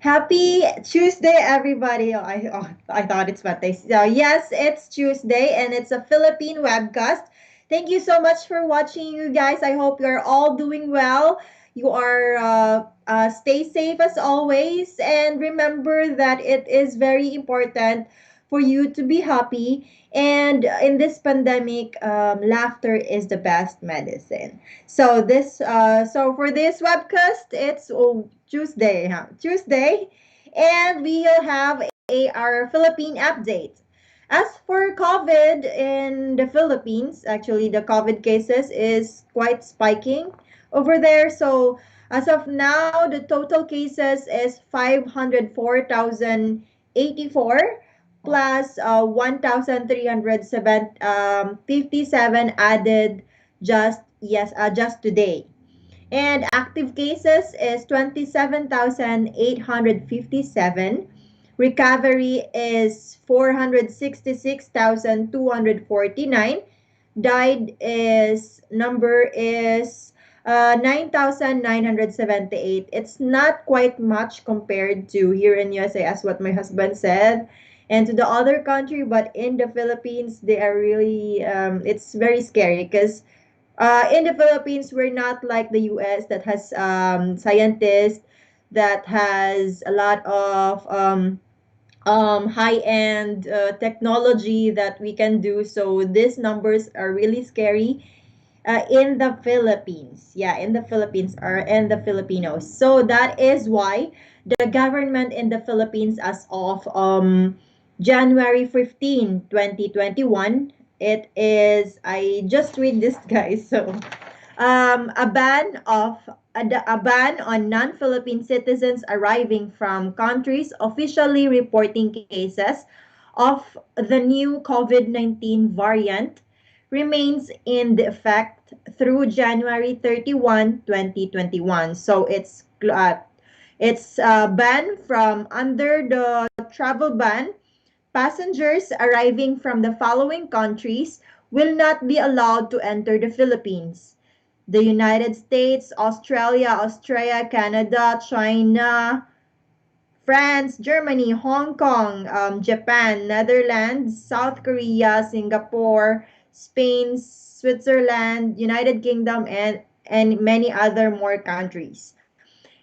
Happy Tuesday, everybody. I thought it's Monday. So, yes, it's Tuesday and it's a Philippine webcast. Thank you so much for watching, you guys. I hope you're all doing well. You are stay safe as always, and remember that it is very important for you to be happy. And in this pandemic, laughter is the best medicine. So for this webcast, it's Tuesday, huh? Tuesday, and we'll have our Philippine update. As for COVID in the Philippines, actually the COVID cases is quite spiking over there. So as of now, the total cases is 504,084 plus 1,357 added just today. And active cases is 27,857. Recovery is 466,249. Died is number is 9,978. It's not quite much compared to here in USA, as what my husband said, and to the other country. But in the Philippines, they are really it's very scary because in the Philippines, we're not like the US that has scientists, that has a lot of high-end technology that we can do. So these numbers are really scary in the Philippines. Yeah, in the Philippines are and the Filipinos. So that is why the government in the Philippines as of January 15, 2021, it is I just read this guys. So a ban of a ban on non-Philippine citizens arriving from countries officially reporting cases of the new COVID-19 variant remains in the effect through January 31, 2021. So it's banned from under the travel ban. Passengers arriving from the following countries will not be allowed to enter the Philippines: the United States, Australia, Canada, China, France, Germany, Hong Kong, Japan, Netherlands, South Korea, Singapore, Spain, Switzerland, United Kingdom, and many other more countries.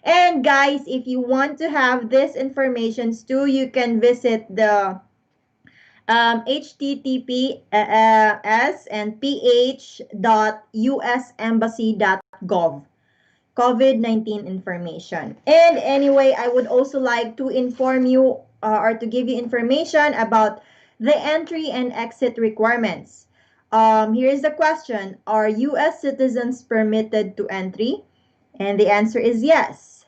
And guys, if you want to have this information too, you can visit the https and ph.usembassy.gov COVID-19 information. And anyway, I would also like to inform you or to give you information about the entry and exit requirements. Here is the question: are U.S. citizens permitted to entry? And the answer is yes,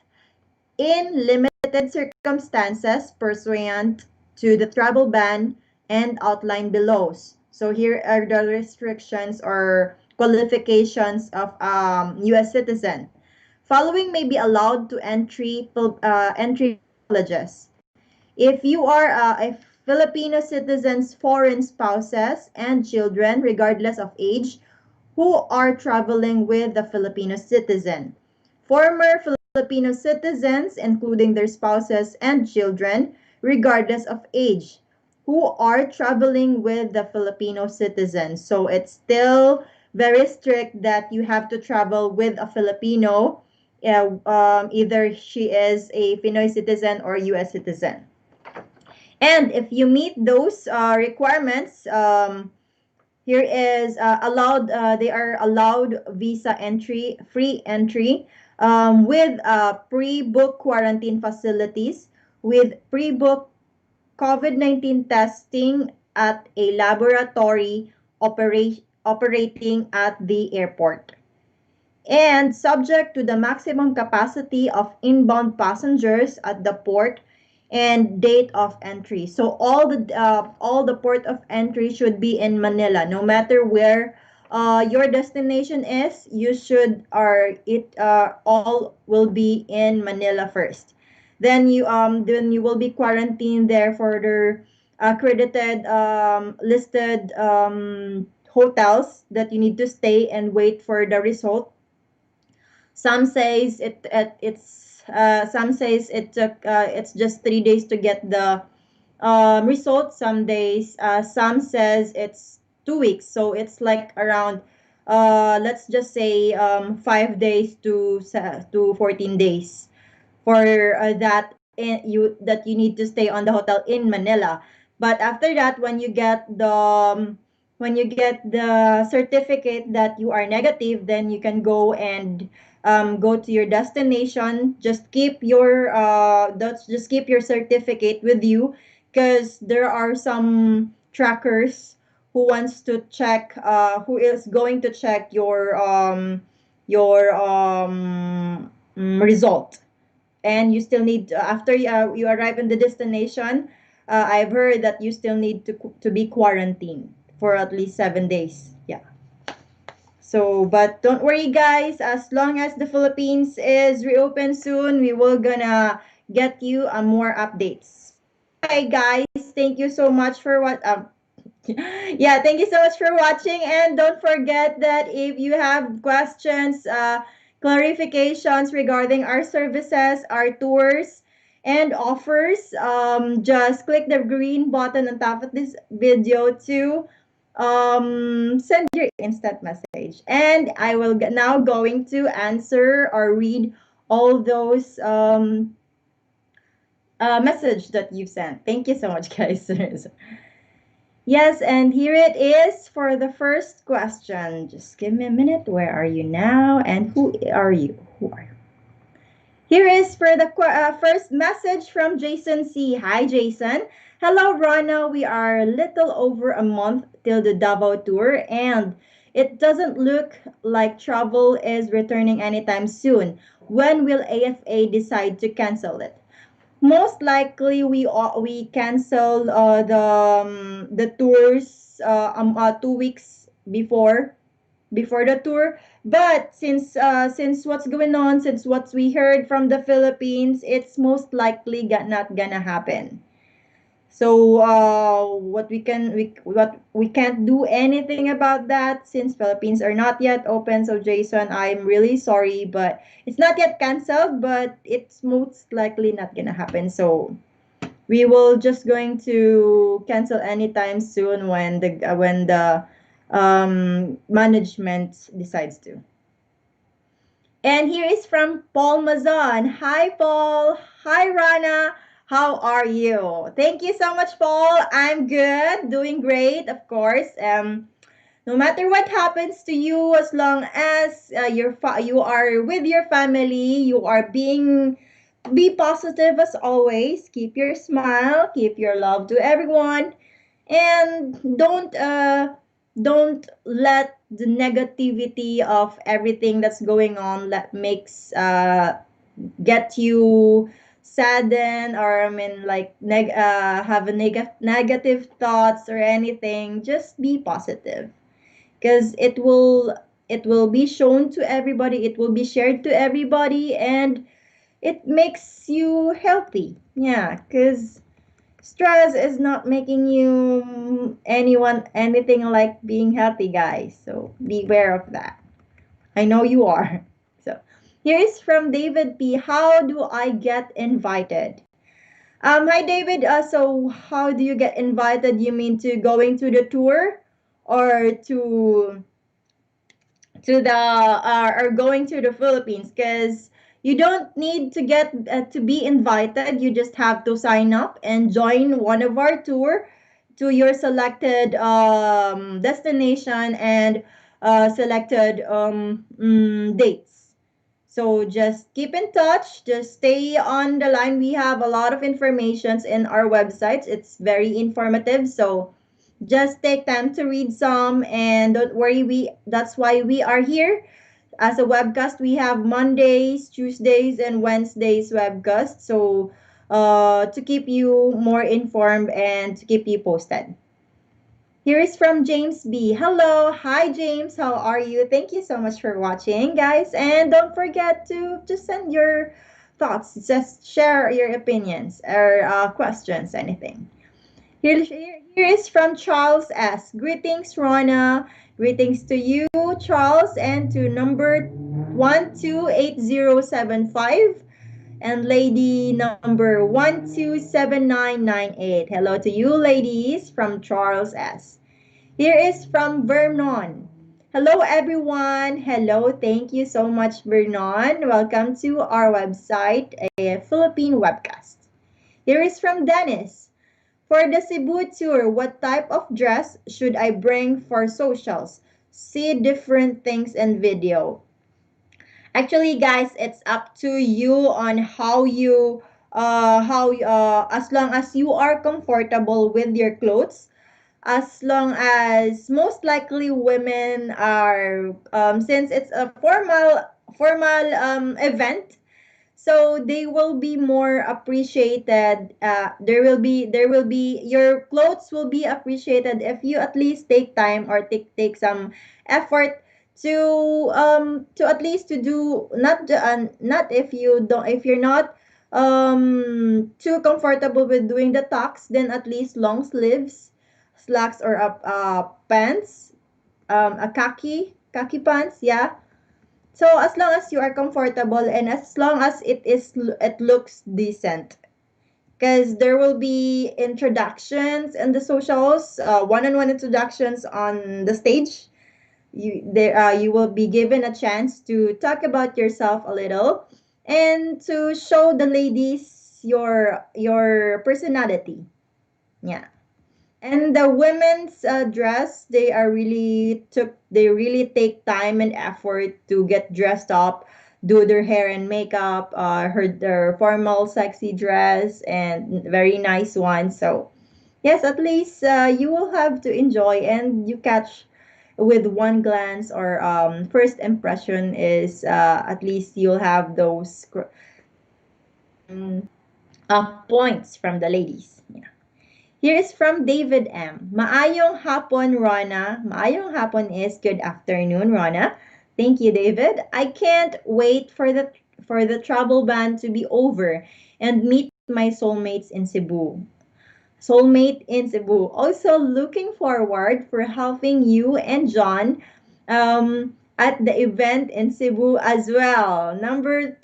in limited circumstances pursuant to the travel ban and outlined below. So here are the restrictions or qualifications of U.S. citizen. Following may be allowed to entry privileges. If you are a Filipino citizens, foreign spouses, and children, regardless of age, who are traveling with the Filipino citizen. Former Filipino citizens, including their spouses and children, regardless of age, who are traveling with the Filipino citizen. So it's still very strict that you have to travel with a Filipino, either she is a Pinoy citizen or U.S. citizen. And if you meet those requirements, here is they are allowed visa entry, free entry, with pre-book quarantine facilities, with pre-book COVID-19 testing at a laboratory operating at the airport, and subject to the maximum capacity of inbound passengers at the port and date of entry. So all the port of entry should be in Manila, no matter where your destination is. You should or it all will be in Manila first. Then you will be quarantined there for the accredited listed hotels that you need to stay and wait for the result. Some says it's some says it took it's just 3 days to get the results. Some days, some says it's 2 weeks. So it's like around, let's just say 5 days to 14 days for that you need to stay on the hotel in Manila. But after that, when you get the certificate that you are negative, then you can go and go to your destination. Just keep your certificate with you, because there are some trackers who is going to check your result. And you still need after you arrive in the destination, I've heard that you still need to be quarantined for at least 7 days. Yeah. So, but don't worry, guys. As long as the Philippines is reopened soon, we will gonna get you more updates. Anyway, guys, thank you so much for what yeah, thank you so much for watching. And don't forget that if you have questions, clarifications regarding our services, our tours, and offers, just click the green button on top of this video to send your instant message. And I will now going to answer or read all those message that you sent. Thank you so much, guys. Yes, and here it is for the first question. Just give me a minute. Where are you now? And who are you? Who are you? Here is for the first message from Jason C. Hi, Jason. Hello, Rana. We are a little over a month till the Davao tour, and it doesn't look like travel is returning anytime soon. When will AFA decide to cancel it? Most likely we cancel the tours 2 weeks before the tour. But since what's going on, since what we heard from the Philippines, it's most likely not gonna happen. So what we can't do anything about that, since Philippines are not yet open. So Jason, I'm really sorry, but it's not yet canceled, but it's most likely not gonna happen. So we will just going to cancel anytime soon when the management decides to. And here is from Paul Mazan. Hi, Paul. Hi, Rana. How are you? Thank you so much, Paul. I'm good, doing great, of course. No matter what happens to you, as long as you are with your family, be positive as always. Keep your smile, keep your love to everyone, and don't let the negativity of everything that's going on that makes get you saddened, or I mean like have a negative thoughts or anything. Just be positive, because it will be shown to everybody, it will be shared to everybody, and it makes you healthy. Yeah, because stress is not making you anything like being healthy, guys. So beware of that. I know you are. So here is from David P. How do I get invited? Hi David. So how do you get invited? You mean to going to the tour, or to the or going to the Philippines? Because you don't need to get to be invited. You just have to sign up and join one of our tour to your selected destination and selected dates. So just keep in touch. Just stay on the line. We have a lot of informations in our websites. It's very informative. So just take time to read some, and don't worry, we that's why we are here as a webcast. We have Mondays, Tuesdays, and Wednesdays webcast. So to keep you more informed and to keep you posted. Here is from James B. Hello. Hi, James. How are you? Thank you so much for watching, guys. And don't forget to just send your thoughts. Just share your opinions or questions, anything. Here is from Charles S. Greetings, Rona. Greetings to you, Charles, and to number 128075. and lady number 127998. Hello to you, ladies, from Charles S. Here is from Vernon. Hello, everyone. Hello. Thank you so much, Vernon. Welcome to our website, a Philippine webcast. Here is from Dennis. For the Cebu tour, what type of dress should I bring for socials? See different things in video. Actually, guys, it's up to you on as long as you are comfortable with your clothes, as long as most likely women are, since it's a formal event, so they will be more appreciated. There will be your clothes will be appreciated if you at least take time or take some effort to at least to do not if you're not too comfortable with doing the tux, then at least long sleeves, slacks, or pants, a khaki pants, yeah. So as long as you are comfortable and as long as it looks decent, because there will be introductions in the socials, one-on-one introductions on the stage. You will be given a chance to talk about yourself a little and to show the ladies your personality. Yeah. And the women's dress, they really take time and effort to get dressed up, do their hair and makeup, their formal sexy dress and very nice one. So yes, at least you will have to enjoy and you catch with one glance or first impression is at least you'll have those points from the ladies. Yeah. Here is from David M. Maayong hapon, Rana. Maayong hapon is good afternoon, Rana. Thank you, David. I can't wait for the travel ban to be over and meet my soulmates in Cebu. Soulmate in Cebu. Also looking forward for helping you and John at the event in Cebu as well. Number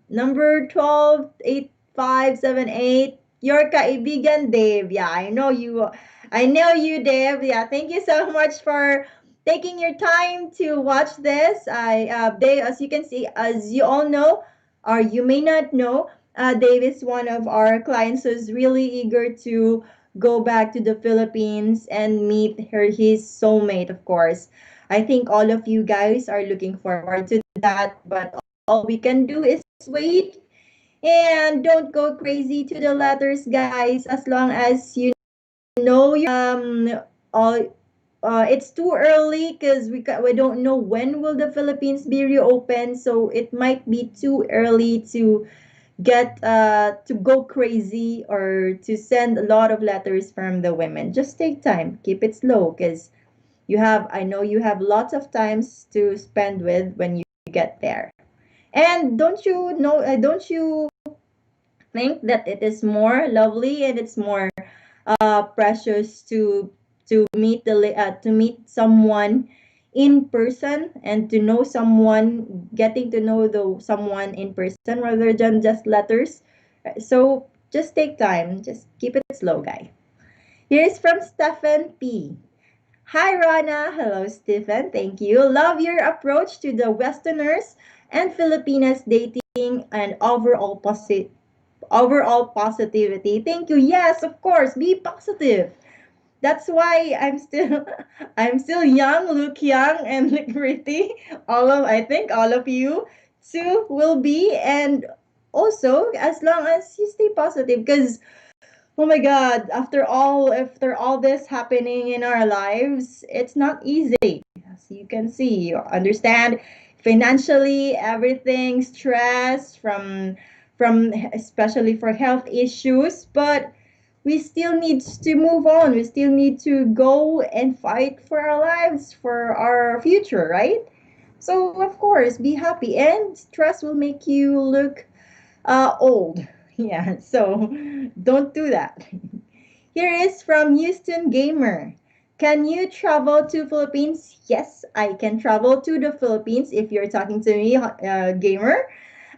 128578. Your kaibigan Dave. Yeah, I know you, Dave. Yeah, thank you so much for taking your time to watch this. Dave, as you can see, as you all know, or you may not know, Dave is one of our clients who's really eager to go back to the Philippines and meet his soulmate, of course. I think all of you guys are looking forward to that, but all we can do is wait and don't go crazy to the letters, guys. As long as you know all it's too early because we don't know when will the Philippines be reopened, so it might be too early to get to go crazy or to send a lot of letters from the women. Just take time, keep it slow, because I know you have lots of times to spend with when you get there. And don't you think that it is more lovely and it's more precious to meet someone in person and to know someone, getting to know someone in person rather than just letters. So just take time, just keep it slow, guy. Here's from Stephen P. Hi, Rana. Hello, Stephen. Thank you. Love your approach to the Westerners and Filipinas dating and overall positivity. Thank you. Yes, of course. Be positive. That's why I'm still young, look young and look pretty. I think all of you too will be, and also as long as you stay positive, because oh my god, after all this happening in our lives, it's not easy. As you can see, you understand financially everything, stress from especially for health issues, but we still need to move on. We still need to go and fight for our lives, for our future, right? So of course, be happy, and stress will make you look old. Yeah, so don't do that. Here is from Houston Gamer. Can you travel to Philippines? Yes, I can travel to the Philippines if you're talking to me, gamer.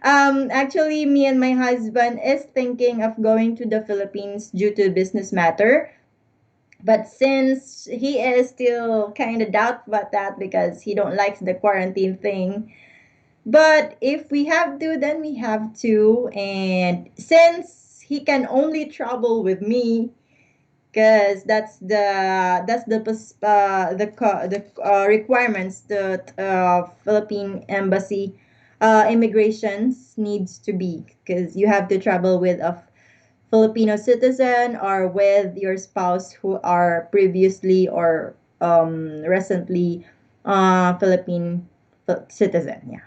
Actually, me and my husband is thinking of going to the Philippines due to business matter. But since he is still kind of doubt about that because he don't like the quarantine thing. But if we have to, then we have to. And since he can only travel with me, because that's the requirements that Philippine embassy immigrations needs to be, because you have to travel with a Filipino citizen or with your spouse who are previously or recently Philippine citizen. Yeah.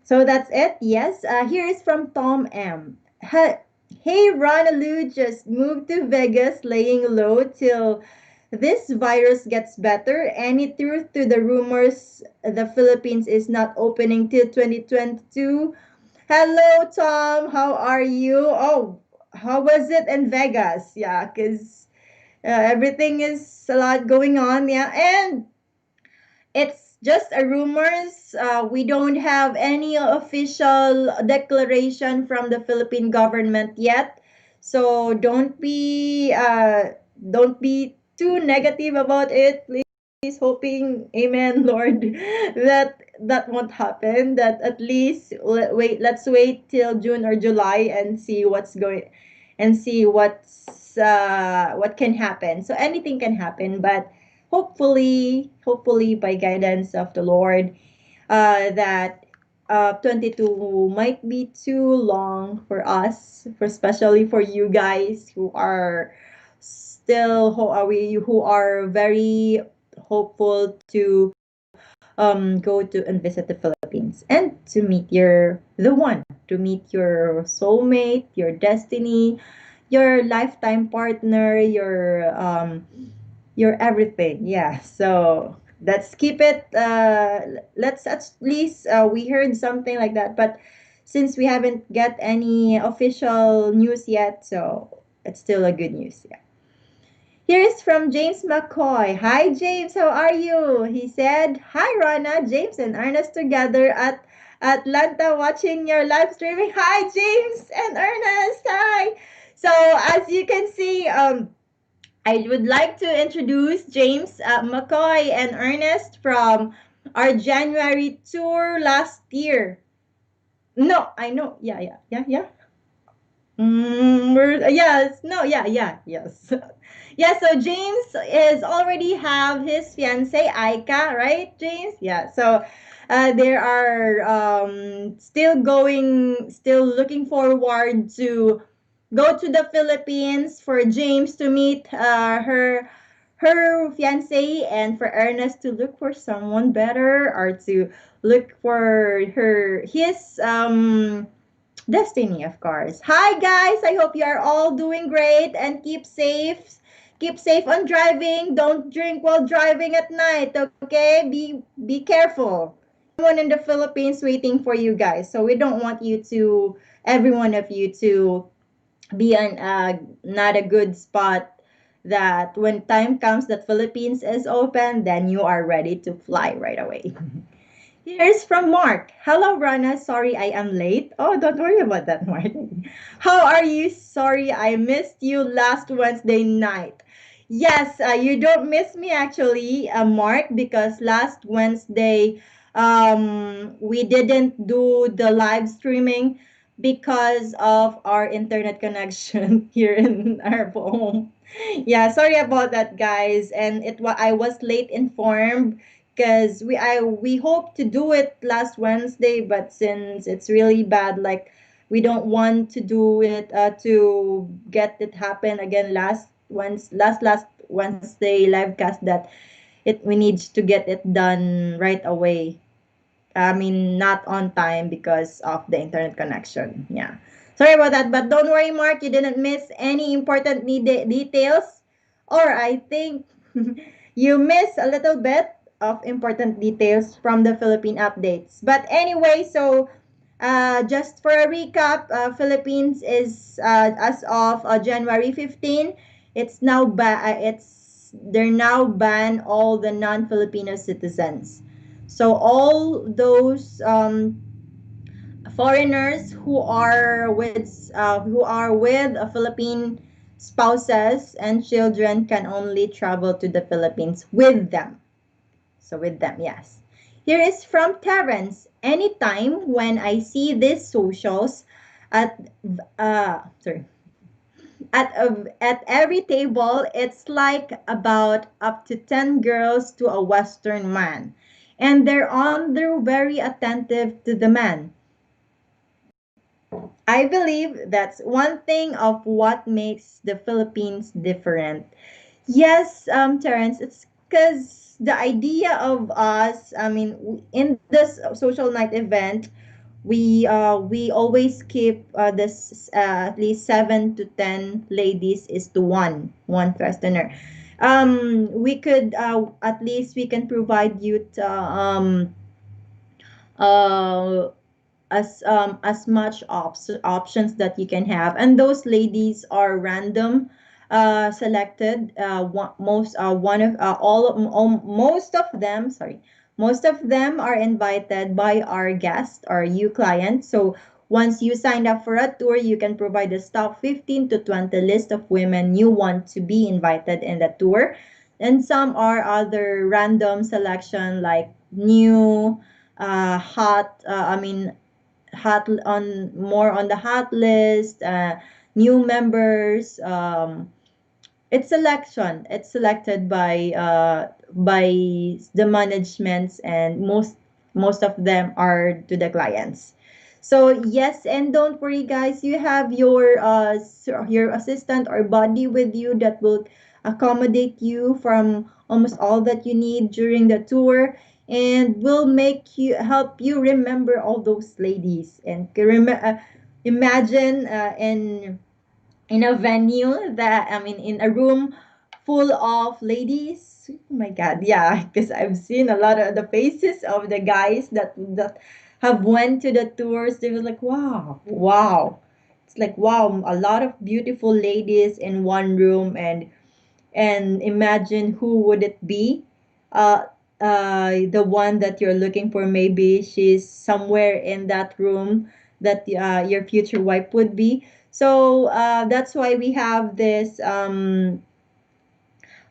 So that's it. Yes. Here is from Tom M. Hey, Ronaloo just moved to Vegas, laying low till this virus gets better. Any truth to the rumors the Philippines is not opening till 2022? Hello, Tom. How are you? Oh, how was it in Vegas? Yeah, because everything is a lot going on. Yeah, and it's just a rumors. We don't have any official declaration from the Philippine government yet. So don't be too negative about it. Please, hoping, Amen, Lord, that won't happen. That at least let's wait till June or July and see what's going, and see what can happen. So anything can happen, but hopefully by guidance of the Lord, that 22 might be too long for us, for especially for you guys who are still who are very hopeful to go to and visit the Philippines and to meet to meet your soulmate, your destiny, your lifetime partner, your everything. Yeah. So let's keep it. Let's at least we heard something like that, but since we haven't get any official news yet, so it's still a good news. Yeah. Here's from James McCoy. Hi, James. How are you? He said, Hi, Rana, James, and Ernest together at Atlanta watching your live streaming. Hi, James and Ernest. Hi. So, as you can see, I would like to introduce James McCoy and Ernest from our January tour last year. No, I know. Yeah. Yes, no, yes. Yeah, so James is already have his fiance Aika, right, James? Yeah, so they are still looking forward to go to the Philippines for James to meet her fiance, and for Ernest to look for someone better, or to look for his destiny, of course. Hi, guys. I hope you are all doing great and keep safe. Keep safe on driving. Don't drink while driving at night, okay? Be careful. Someone in the Philippines waiting for you guys. So we don't want every one of you to be on not a good spot, that when time comes that Philippines is open, then you are ready to fly right away. Here's from Mark. Hello, Rana. Sorry I am late. Oh, don't worry about that, Mark. How are you? Sorry I missed you last Wednesday night. Yes, you don't miss me actually, Mark, because last Wednesday we didn't do the live streaming because of our internet connection here in our home. Yeah, sorry about that, guys. And I was late informed because we hope to do it last Wednesday, but since it's really bad, like we don't want to do it to get it happen again last Wednesday live cast, that it we need to get it done right away. I mean, not on time because of the internet connection. Yeah. Sorry about that, but don't worry, Mark. You didn't miss any important details. Or I think you missed a little bit of important details from the Philippine updates. But anyway, so just for a recap, Philippines is as of January 15, they're now ban all the non-Filipino citizens. So all those foreigners who are with a Philippine spouses and children can only travel to the Philippines with them. So with them, yes. Here is from Terrence. Anytime when I see these socials at sorry at every table, it's like about up to 10 girls to a Western man, and they're very attentive to the man. I believe that's one thing of what makes the Philippines different. Yes, Terrence, it's because the idea of us, I mean, in this social night event, we always keep this at least 7 to 10 ladies is to one questioner. We could at least we can provide you uh as much options that you can have, and those ladies are random selected. Most one of all most of them, sorry, most of them are invited by our guest or you client. So once you signed up for a tour, you can provide a stock 15 to 20 list of women you want to be invited in the tour, and some are other random selection like new hot I mean hot on more on the hot list, new members. It's selection. It's selected by the managements, and most of them are to the clients. So yes, and don't worry, guys. You have your assistant or buddy with you that will accommodate you from almost all that you need during the tour, and will make you help you remember all those ladies and imagine in a venue that I mean in a room full of ladies. Oh my god, yeah, because I've seen a lot of the faces of the guys that have went to the tours. They were like, wow, wow. It's like wow, a lot of beautiful ladies in one room, and imagine who would it be, uh the one that you're looking for. Maybe she's somewhere in that room that your future wife would be. So that's why we have this oh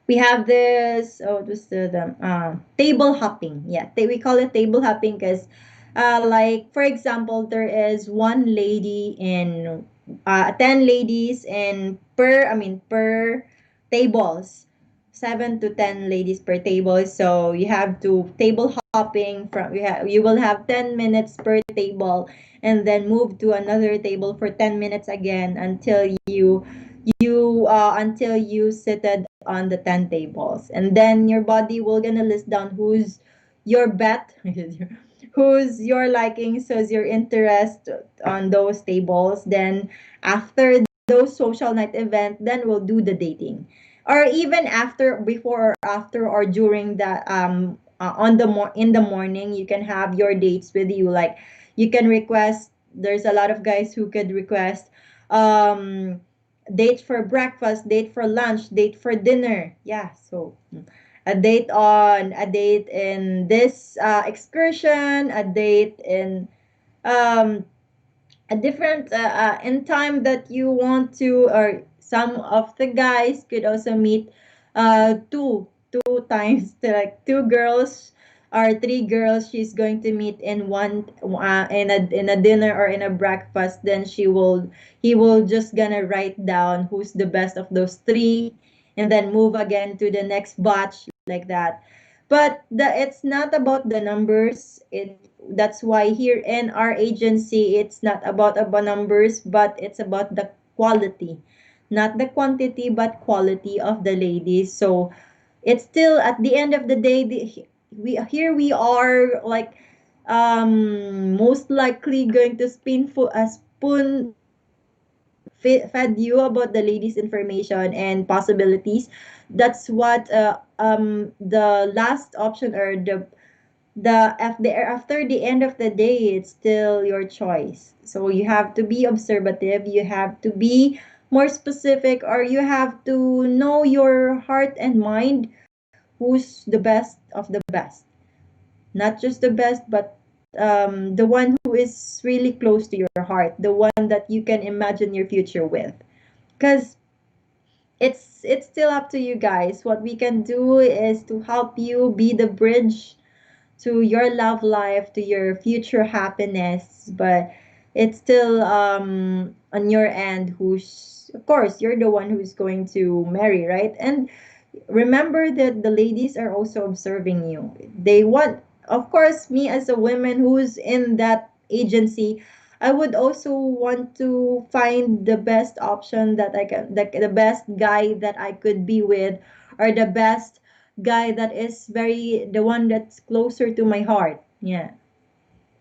what's the table hopping. Yeah, we call it table hopping because like for example, there is one lady in 10 ladies in per I mean per tables, 7 to 10 ladies per table. So you have to table hopping from you will have 10 minutes per table, and then move to another table for 10 minutes again until you seated on the 10 tables, and then your body will gonna list down who's your bet who's your liking, so is your interest on those tables. Then after those social night event, then we'll do the dating, or even after, before or after, or during the on the in the morning, you can have your dates with you. Like you can request, there's a lot of guys who could request um date for breakfast, date for lunch, date for dinner. Yeah, so a date in this excursion, a date in um a different in time that you want to, or some of the guys could also meet two times to, like two girls or three girls she's going to meet in one in a dinner or in a breakfast. Then he will just gonna write down who's the best of those three, and then move again to the next batch, like that. But it's not about the numbers. That's why here in our agency, it's not about numbers, but it's about the quality, not the quantity, but quality of the ladies. So it's still at the end of the day, we are like most likely going to spoon fed you about the ladies information and possibilities. That's what the last option, or after the end of the day, it's still your choice. So you have to be observative, you have to be more specific, or you have to know your heart and mind, who's the best of the best, not just the best, but the one who is really close to your heart, the one that you can imagine your future with. Because it's still up to you guys. What we can do is to help you be the bridge to your love life, to your future happiness. But it's still on your end, who's, of course, you're the one who's going to marry, right? And remember that the ladies are also observing you. They want, of course, me as a woman who's in that agency, I would also want to find the best option that I can, the best guy that I could be with, or the best guy that is very, the one that's closer to my heart. Yeah.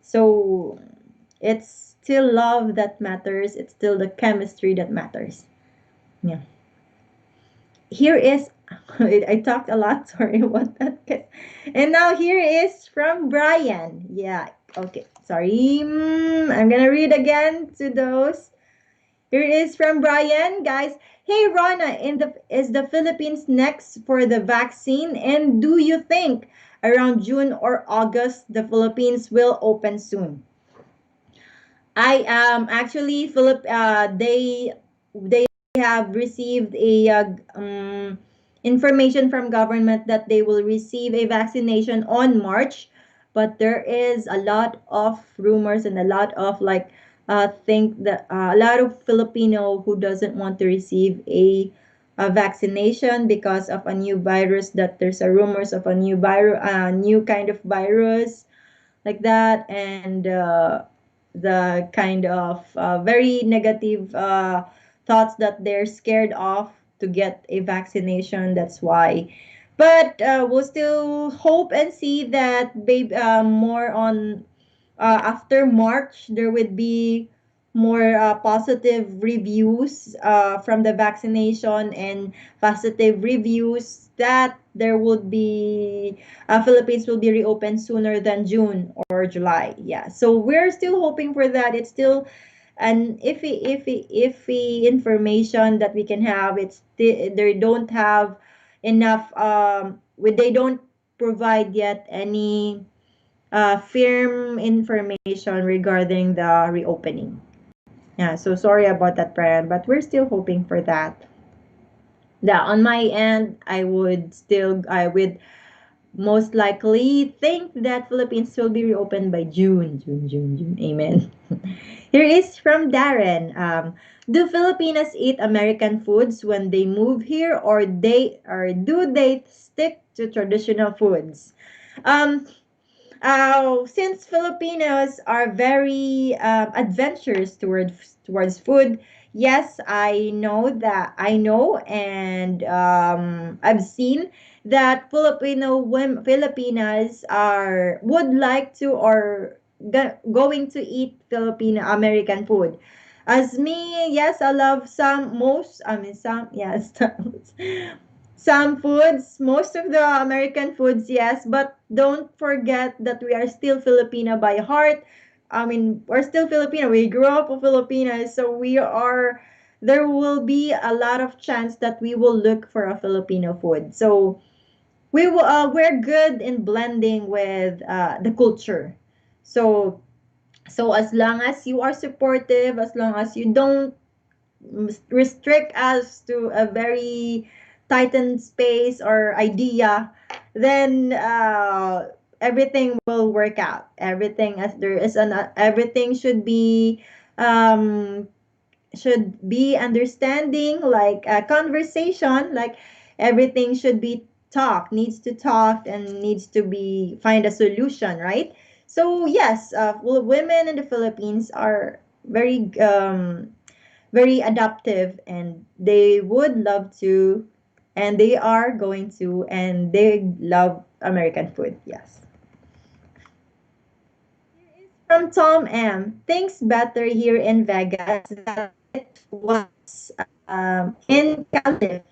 So it's still love that matters. It's still the chemistry that matters. Yeah. Here is I talked a lot, sorry about that. And now here is from Brian. Yeah, okay. Sorry. I'm gonna read again to those. Here is from Brian, guys. Hey Rona, is the Philippines next for the vaccine? And do you think around June or August the Philippines will open soon? I actually Philip they have received a information from government that they will receive a vaccination on March, but there is a lot of rumors and a lot of like think that a lot of Filipino who doesn't want to receive a vaccination because of a new virus, that there's a rumors of a new virus, new kind of virus like that, and the kind of very negative thoughts that they're scared of to get a vaccination. That's why. But we'll still hope and see that more on after March, there would be more positive reviews from the vaccination, and positive reviews that there would be Philippines will be reopened sooner than June or July. Yeah, so we're still hoping for that. It's still an iffy information that we can have. It's they don't have enough. They don't provide yet any firm information regarding the reopening. Yeah, so sorry about that, Brian, but we're still hoping for that. Yeah, on my end, I would most likely think that Philippines will be reopened by June. Amen. Here is from Darren. Do Filipinas eat American foods when they move here, or do they stick to traditional foods? Um, since Filipinos are very adventurous towards food, yes, I know, and I've seen that Filipinas are would like to, or going to eat Filipino American food. As me, yes, I love some most. I mean, some yes, some foods, most of the American foods, yes, but don't forget that we are still Filipino by heart. I mean, we're still Filipino. We grew up with Filipinas, so there will be a lot of chance that we will look for a Filipino food. So we're good in blending with the culture. So as long as you are supportive, as long as you don't restrict us to a very tightened space or idea, then everything will work out. Everything, as there is an everything um, should be understanding, like a conversation, like everything should be talked, needs to talk, and needs to be find a solution, right? So yes, women in the Philippines are very adaptive, and they would love to, and they are going to, and they love American food. Yes. From Tom M. Things better here in Vegas than it was in California.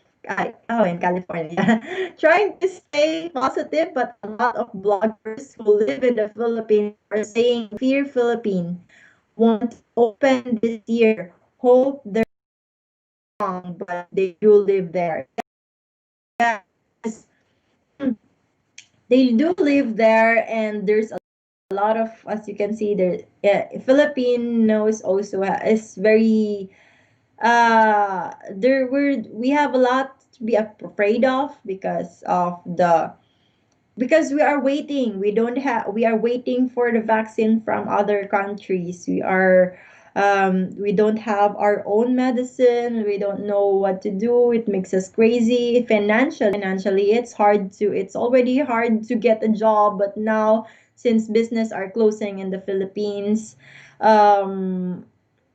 Trying to stay positive, but a lot of bloggers who live in the Philippines are saying Fear Philippine want to open this year. Hope they're wrong, but they do live there. Yes, they do live there, and there's lot of, as you can see there, Filipinos also is very we have a lot to be afraid of because we are waiting. We are waiting for the vaccine from other countries. We don't have our own medicine. We don't know what to do. It makes us crazy. Financially, it's already hard to get a job, but now since business are closing in the Philippines, um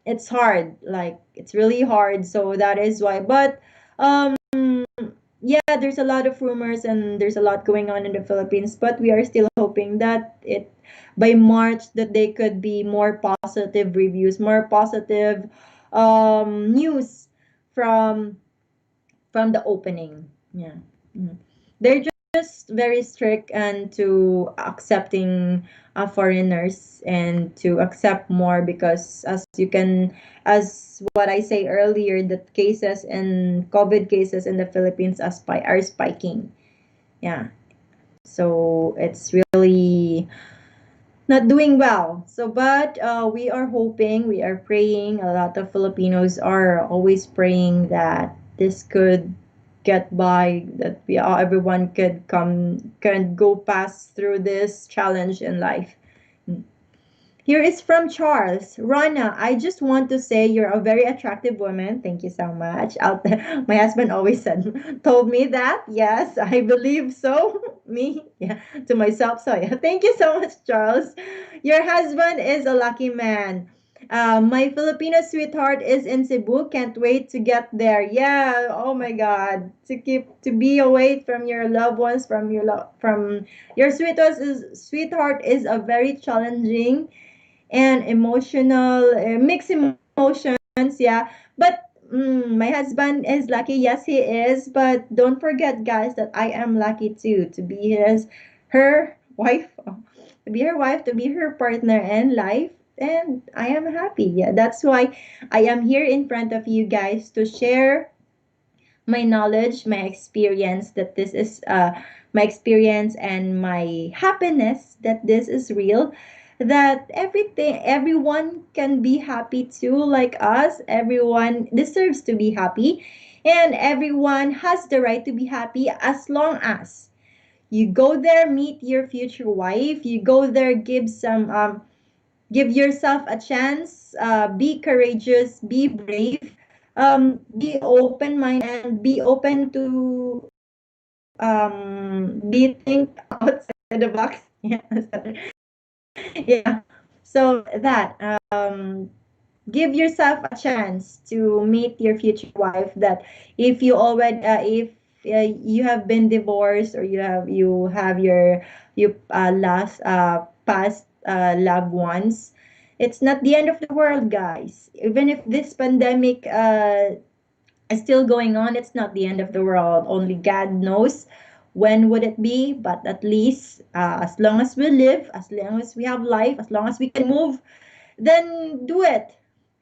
it's hard. Like, it's really hard. So that is why. But um yeah, there's a lot of rumors and there's a lot going on in the Philippines, but we are still hoping that it by March that they could be more positive reviews, more positive news from the opening. Yeah. Mhm. They're just very strict and to accepting foreigners and to accept more because as what I say earlier, that cases and COVID cases in the Philippines are spiking. Yeah. So it's really not doing well. So, but we are hoping, we are praying. A lot of Filipinos are always praying that this could get by, that everyone can go past through this challenge in life. Here is from Charles. Rana, I just want to say you're a very attractive woman. Thank you so much. Out there, my husband always told me that. Yes, I believe so. Me, yeah, to myself. So yeah, thank you so much, Charles. Your husband is a lucky man. My Filipino sweetheart is in Cebu. Can't wait to get there. Yeah. Oh my God. To be away from your loved ones, from your sweetheart is a very challenging and emotional, mixed emotions. Yeah, but my husband is lucky. Yes, he is. But don't forget, guys, that I am lucky too to be her wife, to be her partner in life. And I am happy. Yeah, that's why I am here in front of you guys to share my knowledge, my experience, that this is my experience and my happiness, that this is real, that everyone can be happy too, like us. Everyone deserves to be happy, and everyone has the right to be happy as long as you go there, meet your future wife, you go there, give yourself a chance, be courageous, be brave, be open minded, and be open to be think outside the box. Yeah. Yeah. So that give yourself a chance to meet your future wife. That if you already if you have been divorced, or you have you last past loved ones, it's not the end of the world, guys. Even if this pandemic is still going on, it's not the end of the world. Only God knows when would it be, but at least as long as we live, as long as we have life, as long as we can move, then do it.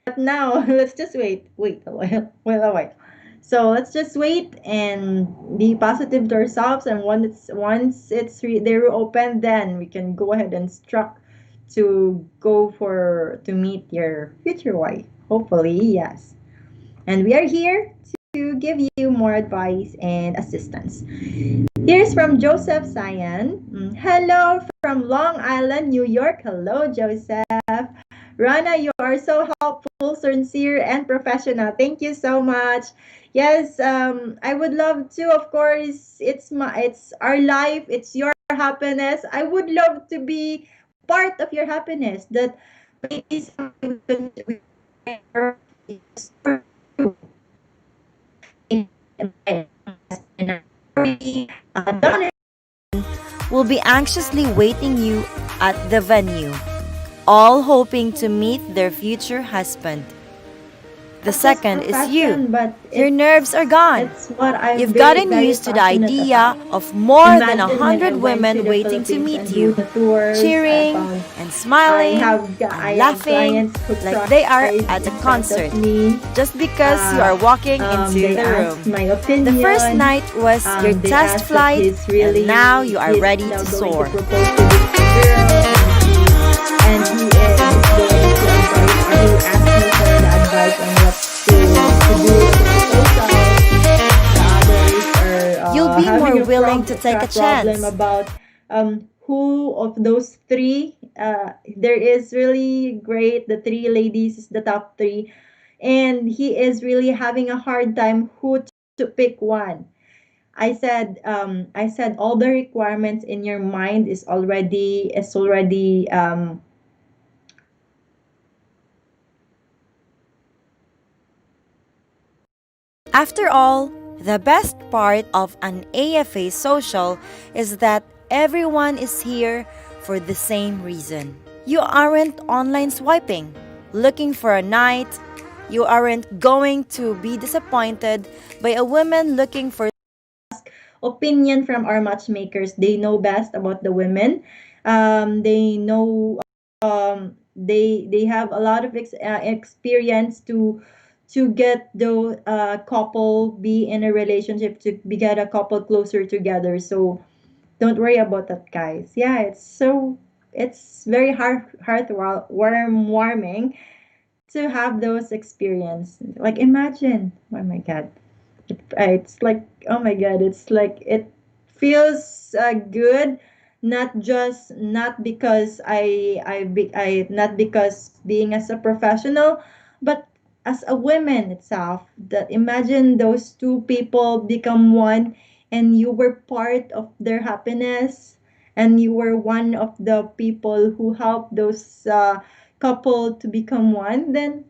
But now, let's just wait a while, wait a while. So let's just wait and be positive to ourselves. And they're open, then we can go ahead and struck to go for to meet your future wife. Hopefully, yes. And we are here to give you more advice and assistance. Here's from Joseph Sayan. Hello from Long Island, New York. Hello, Joseph. Rana, you are so helpful, sincere, and professional. Thank you so much. Yes, I would love to. Of course, it's our life. It's your happiness. I would love to be part of your happiness. That maybe something we can will be anxiously waiting you at the venue, all hoping to meet their future husband. The second is you. Your nerves are gone. You've gotten used to the idea of more than 100 women waiting to meet you, cheering and smiling and laughing like they are at a concert, just because you are walking into the room. The first night was your test flight, and now you are ready to soar. and he is going to advise, or he asked me for the advice on what to do with the proposal. The others are You'll be more having a willing to take a problem chance. about who of those three. There is really great. The three ladies is the top three, and he is really having a hard time who to pick one. I said all the requirements in your mind is already After all, the best part of an AFA social is that everyone is here for the same reason. You aren't online swiping, looking for a night. You aren't going to be disappointed by a woman looking for opinion from our matchmakers. They know best about the women. They know they have a lot of experience to get the couple be in a relationship, to be get a couple closer together. So don't worry about that, guys. Yeah, it's very warming to have those experience. Like imagine, oh my god, it's like, oh my god, it's like it feels good, not because I not because being as a professional, but as a woman itself, that imagine those two people become one, and you were part of their happiness, and you were one of the people who helped those couple to become one. Then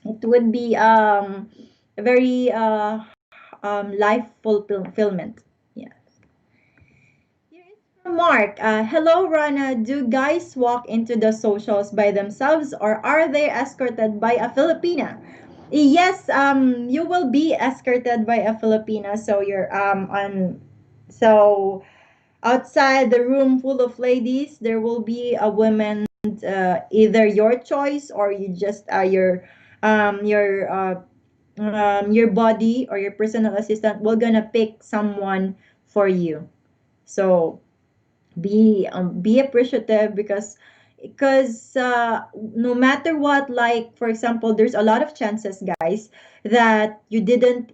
it would be a very life fulfillment. Yeah. Here is from Mark. Hello, Rana. Do guys walk into the socials by themselves, or are they escorted by a Filipina? Yes, you will be escorted by a Filipina. So you're on. So outside the room full of ladies, there will be a woman, either your choice, or you just your body or your personal assistant will gonna pick someone for you. So be appreciative, because no matter what, like for example, there's a lot of chances, guys, that you didn't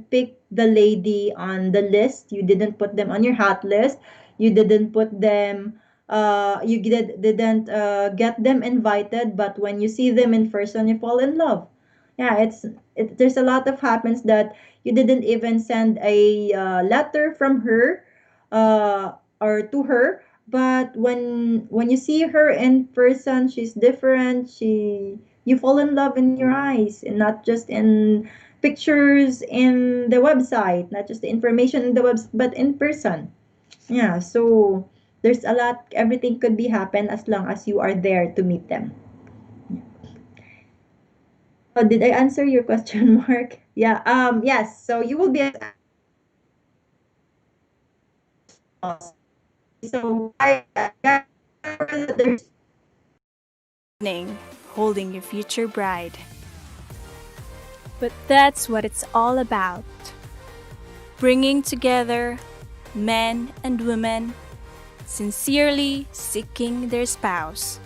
pick the lady on the list, you didn't put them on your hot list, you didn't put them didn't get them invited, but when you see them in person, you fall in love. Yeah, there's a lot of happens that you didn't even send a letter from her, uh, or to her, but when you see her in person, she's different. You fall in love in your eyes, and not just in pictures in the website, not just the information in the website, but in person. Yeah, so there's a lot. Everything could be happen as long as you are there to meet them. Oh, did I answer your question, Mark? Yeah. Yes. So you will be. So there's Evening, holding your future bride. But that's what it's all about. Bringing together men and women sincerely seeking their spouse.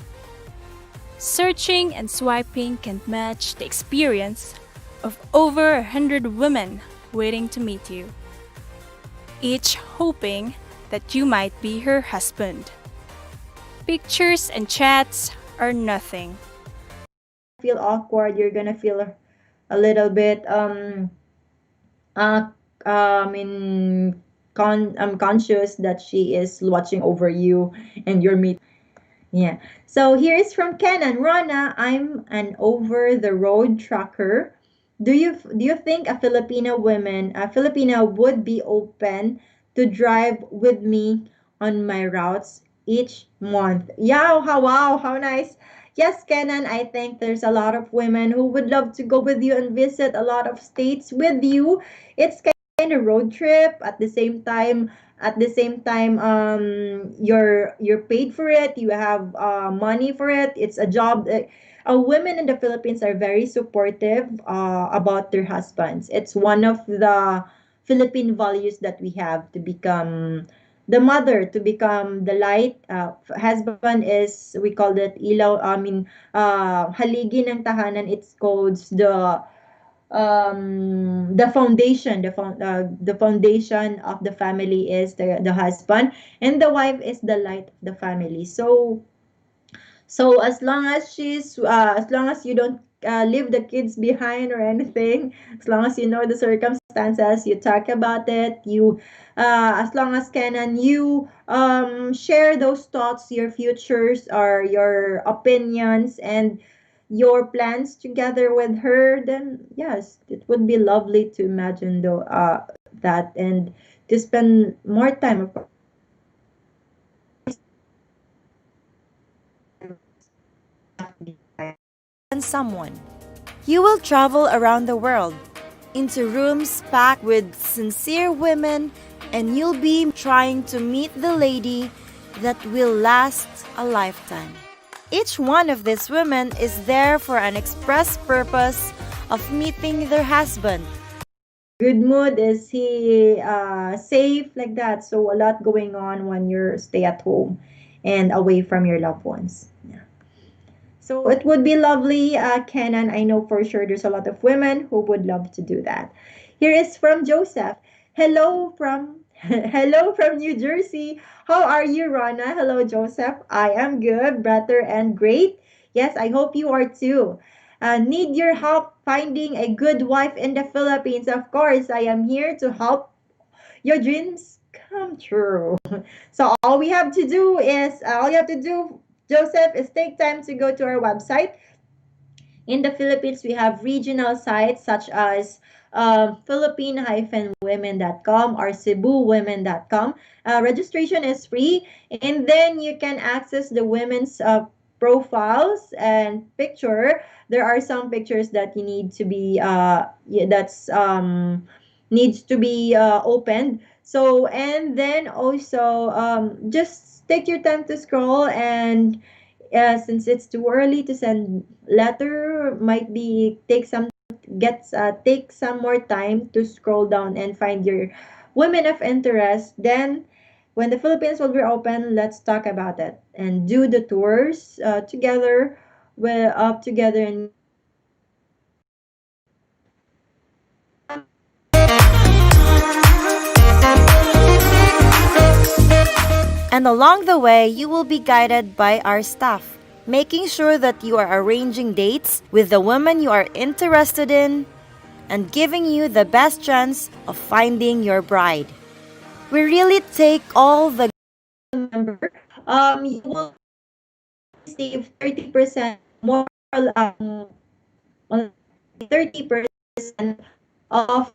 Searching and swiping can't match the experience of over 100 women waiting to meet you, each hoping that you might be her husband. Pictures and chats are nothing. feel awkward. You're gonna feel a little bit uh in conscious that she is watching over you and you're meeting. Yeah. So here is from Kenan. Rona, I'm an over the road trucker. Do you think a Filipina would be open to drive with me on my routes each month? Yeah, how nice. Yes, Kenan, I think there's a lot of women who would love to go with you and visit a lot of states with you. It's kind of road trip at the same time, you're paid for it, you have money for it, it's a job. Women in the Philippines are very supportive about their husbands. It's one of the Philippine values that we have, to become the mother to become the light. Husband is, we call it ilaw, haligi ng tahanan. It's called the foundation, the foundation of the family is the husband, and the wife is the light of the family. So as long as you don't leave the kids behind or anything, as long as you know the circumstances, you talk about it, as long as Canon, you share those thoughts, your futures or your opinions and your plans together with her, then yes, it would be lovely to imagine that and to spend more time of And someone. You will travel around the world into rooms packed with sincere women, and you'll be trying to meet the lady that will last a lifetime. Each one of these women is there for an express purpose of meeting their husband. good mood, is he safe, like that. So a lot going on when you're stay at home and away from your loved ones. Yeah. So it would be lovely, Kenan. I know for sure there's a lot of women who would love to do that. Here is from Joseph. Hello from hello from New Jersey. How are you, Rana? Hello, Joseph. I am good, brother, and great. Yes, I hope you are too. Need your help finding a good wife in the Philippines? Of course, I am here to help your dreams come true. So all you have to do, Joseph, is take time to go to our website. In the Philippines, we have regional sites such as Philippine-women.com or Cebu-women.com. Registration is free, and then you can access the women's profiles and picture. There are some pictures that you need to be that's needs to be opened. So and then also just take your time to scroll, and since it's too early to send letter, might be take some more time to scroll down and find your women of interest. Then when the Philippines will be open, let's talk about it and do the tours together. We're up together and And along the way, you will be guided by our staff, making sure that you are arranging dates with the women you are interested in and giving you the best chance of finding your bride. We really take all the member, you will save 30% more, on 30% of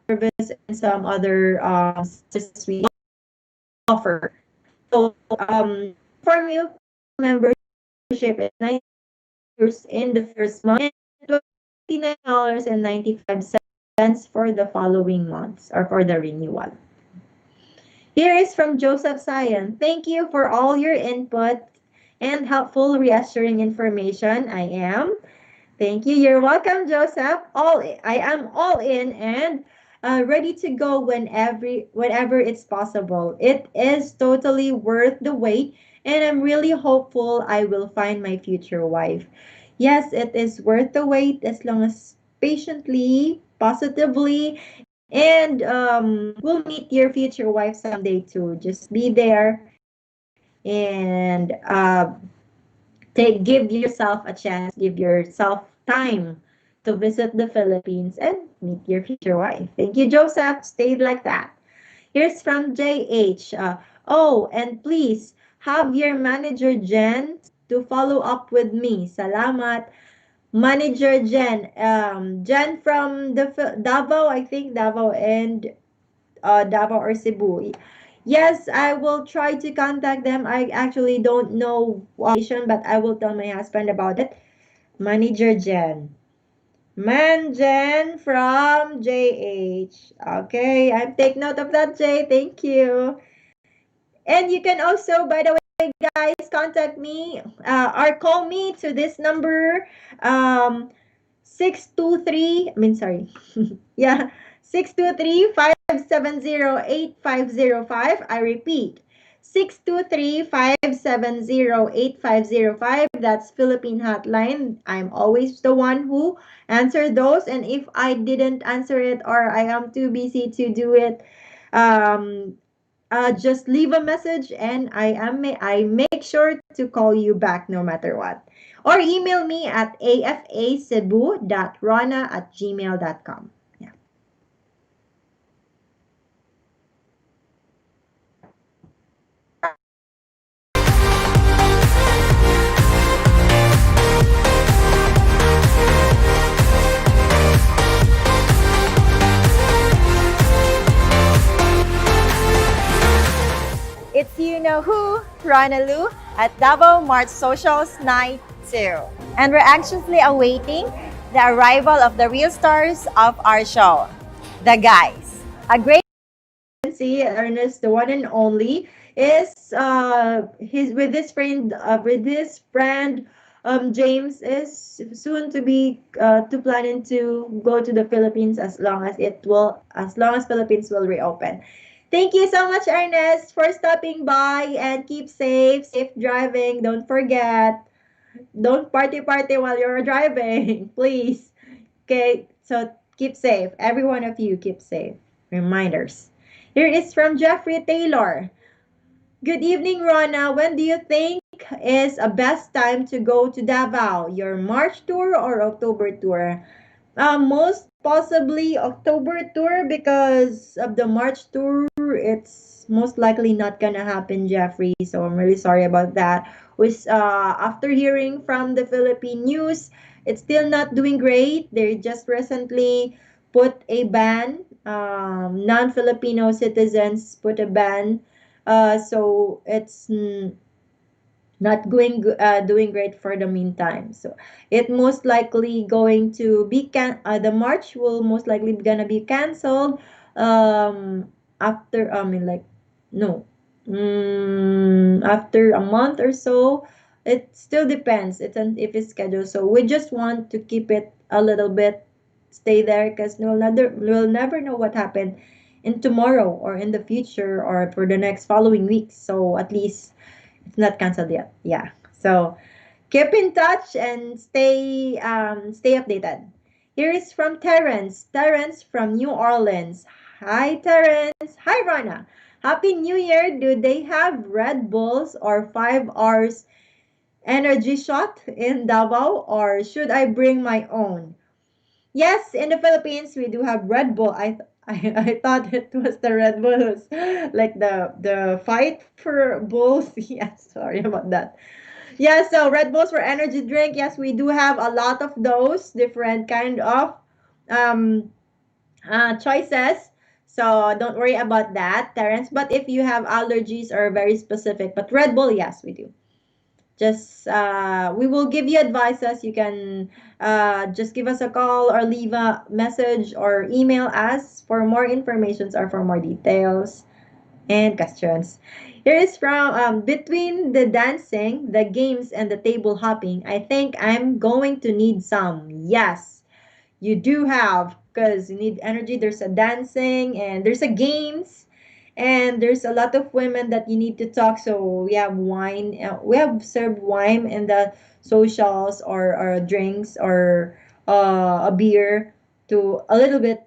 service and some other services we offer. So for you, membership is 9 years in the first month and $29.95 for the following months or for the renewal. Here is from Joseph Sayan. Thank you for all your input and helpful reassuring information. I am. Thank you. You're welcome, Joseph. I am all in and ready to go whenever it's possible. It is totally worth the wait, and I'm really hopeful I will find my future wife. Yes, it is worth the wait as long as patiently, positively, and we'll meet your future wife someday too. Just be there and give yourself a chance, give yourself time to visit the Philippines and meet your future wife. Thank you, Joseph. Stay like that. Here's from JH. Oh, and please have your manager Jen to follow up with me. Salamat. Manager Jen. Jen from the Davao, I think Davao and Davao or Cebu. Yes, I will try to contact them. I actually don't know but I will tell my husband about it. Manager Jen. Man Jen from JH. Okay, I take note of that, Jay. Thank you. And you can also, by the way, guys, contact me or call me to this number. 623, I mean, sorry. Yeah, 623-570-8505. I repeat, 623-570-8505. That's Philippine hotline. I'm always the one who answer those. And if I didn't answer it or I am too busy to do it, um, just leave a message and I make sure to call you back no matter what. Or email me at afacebu.rona@gmail.com. Yeah. It's you know who, Rana Lu, at Davao March Socials Night 2. And we're anxiously awaiting the arrival of the real stars of our show, the guys. A great See Ernest, the one and only, is his with his friend James is soon to be to planning to go to the Philippines as long as Philippines will reopen. Thank you so much, Ernest, for stopping by and keep safe driving. Don't forget, don't party while you're driving, please. Okay, so keep safe. Every one of you keep safe. Reminders. Here is from Jeffrey Taylor. Good evening, Rona. When do you think is a best time to go to Davao? Your March tour or October tour? Most possibly October tour because of the March tour. It's most likely not gonna happen, Jeffrey. So I'm really sorry about that. After hearing from the Philippine news, it's still not doing great. They just recently put a ban. Non-Filipino citizens put a ban. So it's not doing great for the meantime. So it most likely going to be the march will most likely gonna be canceled after I mean like no after a month or so. It still depends, it's an if it's scheduled, so we just want to keep it a little bit stay there because we'll never know what happened in tomorrow or in the future or for the next following weeks, so at least it's not canceled yet. Yeah. So keep in touch and stay updated. Here is from Terrence. Terrence from New Orleans. Hi Terrence. Hi Rana. Happy New Year. Do they have Red Bulls or 5 hours energy shot in Davao or should I bring my own? Yes, in the Philippines we do have Red Bull. I thought it was the Red Bulls, like the fight for bulls. Yes, sorry about that. Yeah, so Red Bulls for energy drink. Yes, we do have a lot of those different kind of um choices. So don't worry about that, Terence. But if you have allergies or very specific, but Red Bull, yes, we do. Just we will give you advices. You can just give us a call or leave a message or email us for more informations or for more details and questions. Here is from between the dancing, the games, and the table hopping. I think I'm going to need some. Yes, you do have because you need energy. There's a dancing and there's a games and there's a lot of women that you need to talk. So we have wine. We have served wine in the socials or drinks or a beer to a little bit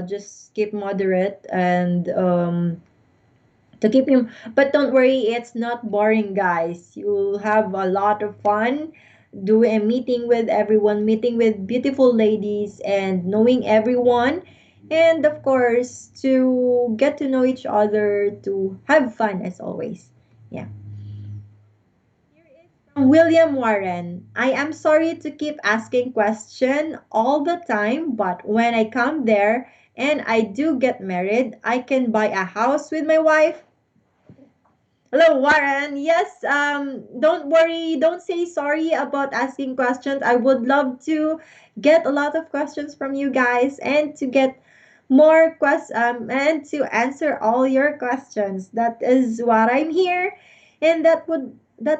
just keep moderate and to keep him. But don't worry, it's not boring, guys. You'll have a lot of fun doing a meeting with everyone, meeting with beautiful ladies, and knowing everyone. And of course, to get to know each other, to have fun as always. Yeah. From William Warren, I am sorry to keep asking question all the time, but when I come there and I do get married, I can buy a house with my wife. Hello, Warren. Yes, don't worry. Don't say sorry about asking questions. I would love to get a lot of questions from you guys and to get more and to answer all your questions. That is what I'm here, and that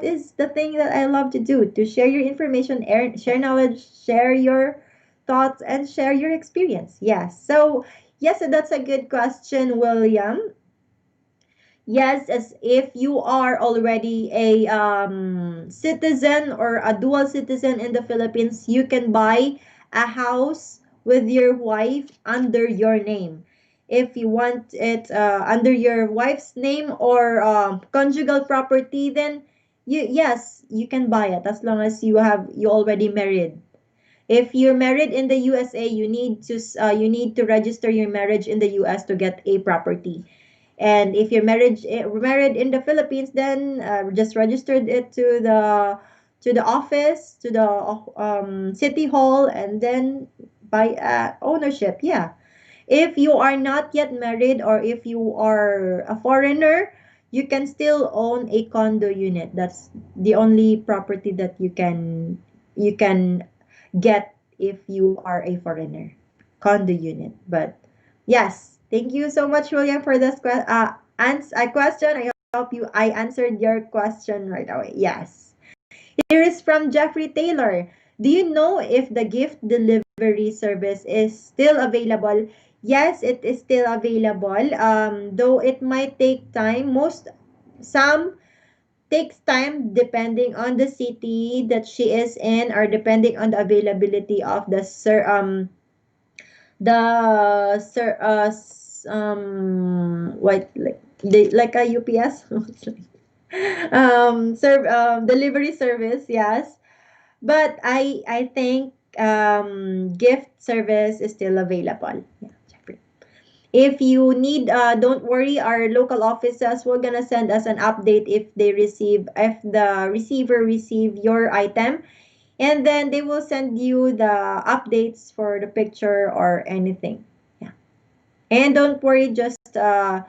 is the thing that I love to do, to share your information, share knowledge, share your thoughts, and share your experience. Yes. So, yes, that's a good question, William. Yes, as if you are already a citizen or a dual citizen in the Philippines, you can buy a house with your wife under your name. If you want it under your wife's name or conjugal property, then yes, you can buy it as long as you already married. If you're married in the USA, you need to register your marriage in the US to get a property. And if you're married in the Philippines, then just registered it to the office, to the city hall, and then by ownership. Yeah. If you are not yet married or if you are a foreigner, you can still own a condo unit. That's the only property that you can get if you are a foreigner. Condo unit. But yes, thank you so much, William, for this question. I hope I answered your question right away. Yes. Here is from Jeffrey Taylor. Do you know if the gift delivery service is still available? Yes, it is still available. Though it might take time. Some takes time depending on the city that she is in or depending on the availability of what like a UPS delivery service, yes. But I think gift service is still available. Yeah, Jeffrey. If you need, don't worry, our local offices will gonna send us an update if the receiver receive your item, and then they will send you the updates for the picture or anything. Yeah. And don't worry, just click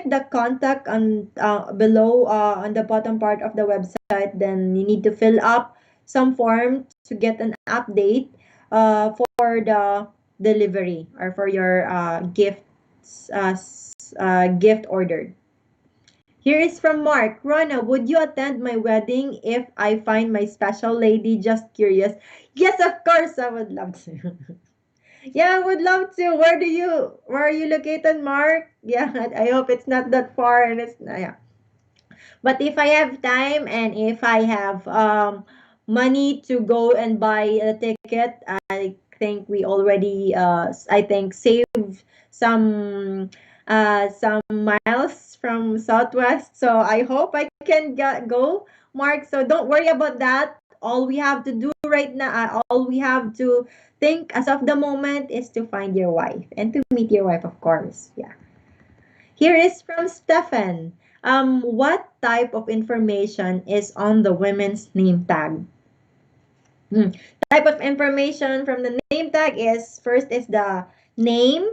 the contact on below on the bottom part of the website. Then you need to fill up some form to get an update for the delivery or for your gift ordered. Here is from Mark. Rona, would you attend my wedding if I find my special lady? Just curious. Yes, of course, I would love to. Yeah, I would love to. Where are you located, Mark? Yeah, I hope it's not that far and it's yeah. But if I have time and if I have money to go and buy a ticket, I think we already I think save some miles from Southwest. So I hope I can go, Mark. So don't worry about that. All we have to do right now, all we have to think as of the moment is to find your wife and to meet your wife, of course. Yeah. Here is from Stefan. What type of information is on the women's name tag? Hmm. Type of information from the name tag is first is the name,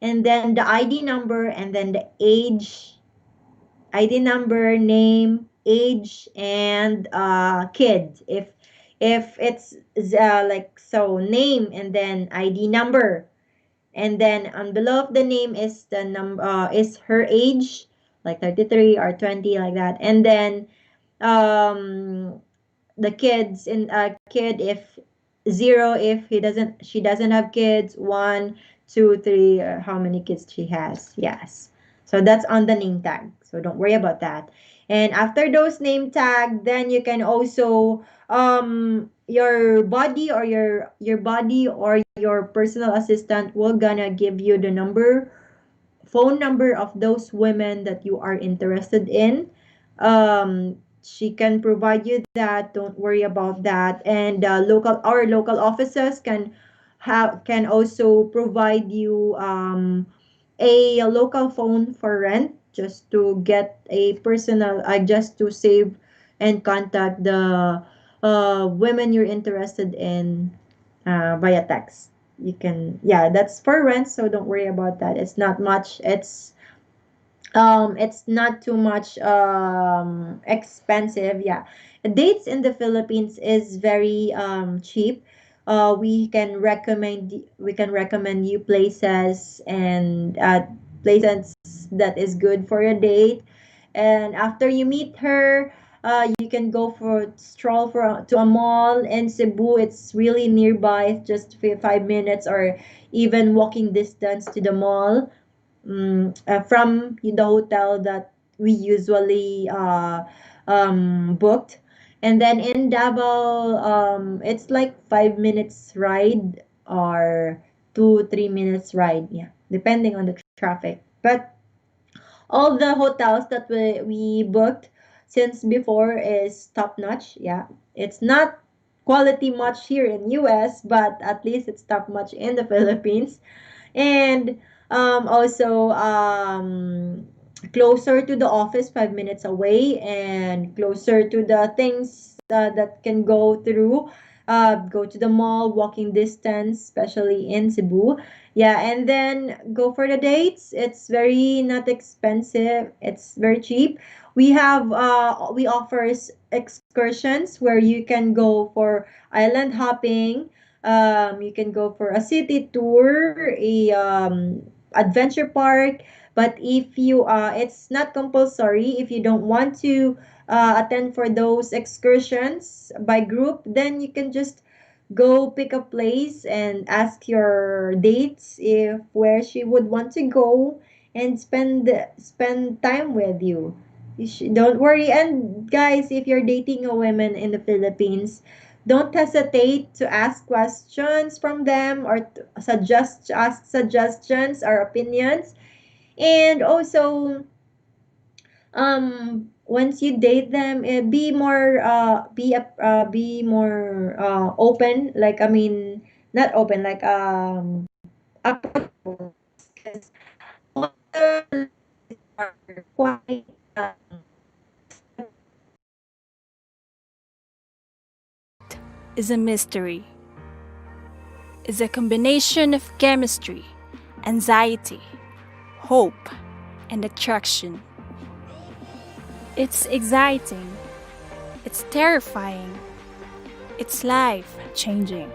and then the ID number, and then the age, ID number, name, age, and kid. If it's like so, name and then ID number, and then on below of the name is the number is her age, like 33 or 20, like that. And then um the kids in kid, if zero, if she doesn't have kids, one, two, three, how many kids she has. Yes, so that's on the name tag, so don't worry about that. And after those name tag, then you can also your body or your body or your personal assistant will gonna give you the phone number of those women that you are interested in. She can provide you that. Don't worry about that. And our local offices can also provide you a local phone for rent, just to get a personal, just to save and contact the women you're interested in via text. You can, yeah, that's for rent, so don't worry about that. It's not much. It's not too much expensive. Yeah, dates in the Philippines is very cheap. We can recommend you places and places that is good for your date. And after you meet her, you can go for stroll to a mall in Cebu. It's really nearby. It's just 5 minutes or even walking distance to the mall. from the hotel that we usually booked. And then in Davao, it's like 5 minutes ride or 2 3 minutes ride, yeah, depending on the traffic. But all the hotels that we booked since before is top notch. Yeah, it's not quality much here in US, but at least it's top notch in the Philippines. And also closer to the office, 5 minutes away, and closer to the things that can go to the mall, walking distance, especially in Cebu. Yeah, and then go for the dates. It's very not expensive. It's very cheap. We offers excursions where you can go for island hopping. You can go for a city tour, a adventure park. But if you it's not compulsory. If you don't want to attend for those excursions by group, then you can just go pick a place and ask your dates if where she would want to go and spend time with you. Don't worry. And guys, if you're dating a woman in the Philippines, don't hesitate to ask questions from them or to ask suggestions or opinions. And also, once you date them, be more open, like, I mean, not open, like, approachable, because all the ladies are quite Is a mystery, is a combination of chemistry, anxiety, hope, and attraction. It's exciting, it's terrifying, it's life changing.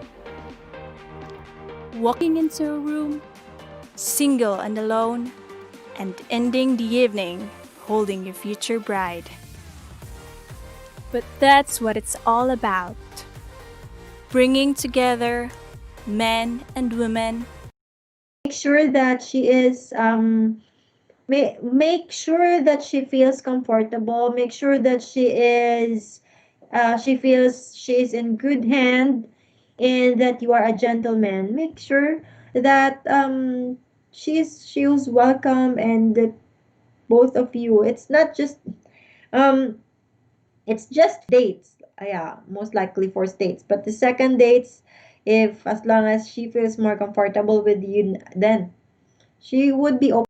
Walking into a room, single and alone, and ending the evening holding your future bride. But that's what it's all about, bringing together men and women. make sure that she is make sure that she feels comfortable, make sure that she feels she is in good hand, and that you are a gentleman. Make sure that she was welcome, and that both of you, um it's just dates. Yeah, most likely for dates, but the second dates, if as long as she feels more comfortable with you, then she would be open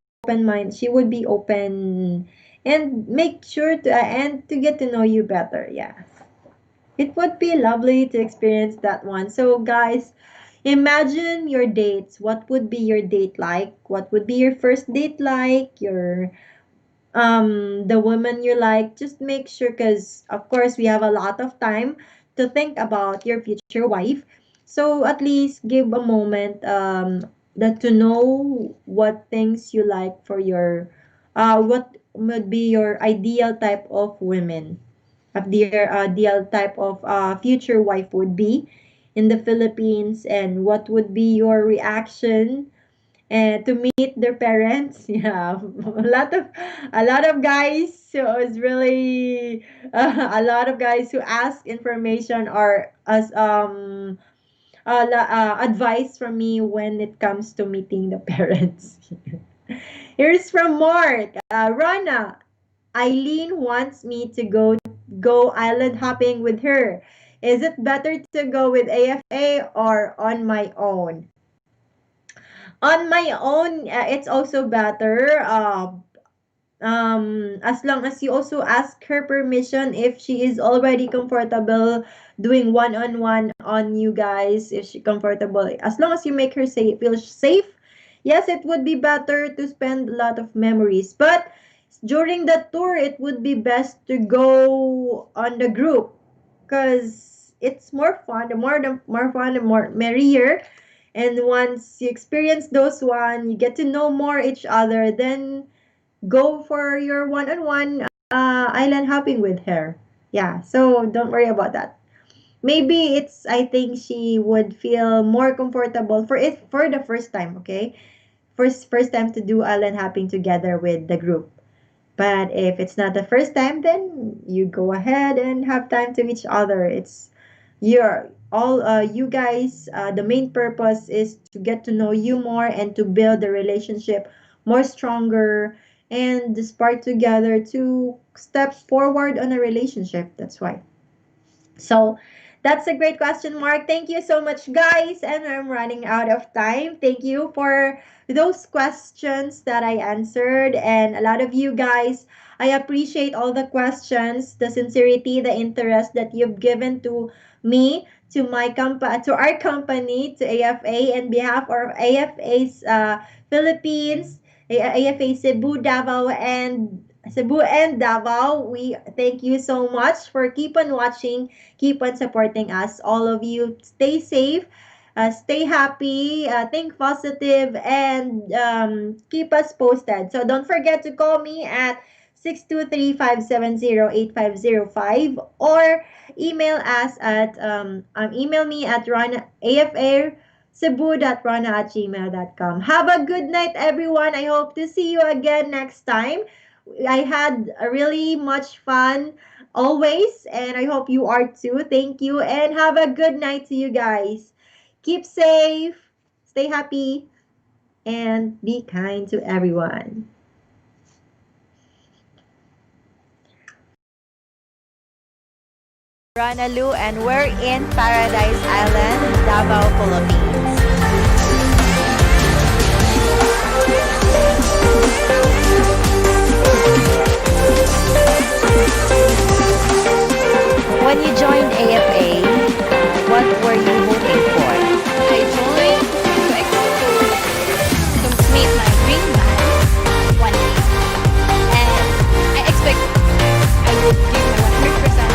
mind she would be open, and make sure to and to get to know you better. Yeah, it would be lovely to experience that one. So guys, imagine your dates. What would be your date like? What would be your first date like? Your the woman you like. Just make sure, because of course we have a lot of time to think about your future wife. So at least give a moment that to know what things you like for your what would be your ideal type of women, of their ideal type of future wife would be in the Philippines, and what would be your reaction and to meet their parents. Yeah, a lot of guys who is really a lot of guys who ask information or as advice from me when it comes to meeting the parents. Here's from Mark. Rana, Eileen wants me to go island hopping with her. Is it better to go with AFA or on my own? On my own, it's also better. As long as you also ask her permission, if she is already comfortable doing one-on-one on you guys, if she comfortable, as long as you make her feel safe, yes, it would be better to spend a lot of memories. But during the tour, it would be best to go on the group, because it's more fun. The more fun, the more merrier. And once you experience those one, you get to know more each other, then go for your one-on-one island hopping with her. Yeah, so don't worry about that. Maybe I think she would feel more comfortable for it for the first time, okay? first time to do island hopping together with the group. But if it's not the first time, then you go ahead and have time to each other. It's you're all you guys. The main purpose is to get to know you more and to build the relationship more stronger and the spark together to step forward on a relationship. That's why. So that's a great question, Mark. Thank you so much, guys. And I'm running out of time. Thank you for those questions that I answered. And a lot of you guys, I appreciate all the questions, the sincerity, the interest that you've given to me, to my to our company, to AFA, and behalf of AFA's Philippines, AFA Cebu and Davao. We thank you so much for keep on watching, keep on supporting us. All of you, stay safe, stay happy, think positive, and keep us posted. So don't forget to call me at 623-570-8505 or email us at email me at afa cebu.rana@gmail.com. Have a good night, everyone. I hope to see you again next time. I had a really much fun always, and I hope you are too. Thank you, and have a good night to you guys. Keep safe, stay happy, and be kind to everyone. Ranalu, and we're in Paradise Island, Davao, Philippines. When you joined AFA, what were you hoping for? I joined to meet my dream man one day. And I expect I would give my 100%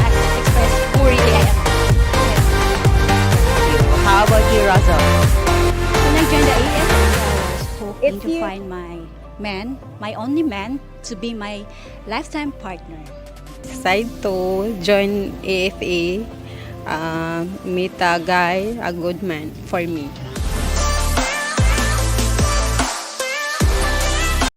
and express who really I am. Yes. How about you, Russell? When I joined the AF, I was hoping It's to you. find my man, my only man, to be my lifetime partner. Excited to join AFA, meet a guy, a good man for me.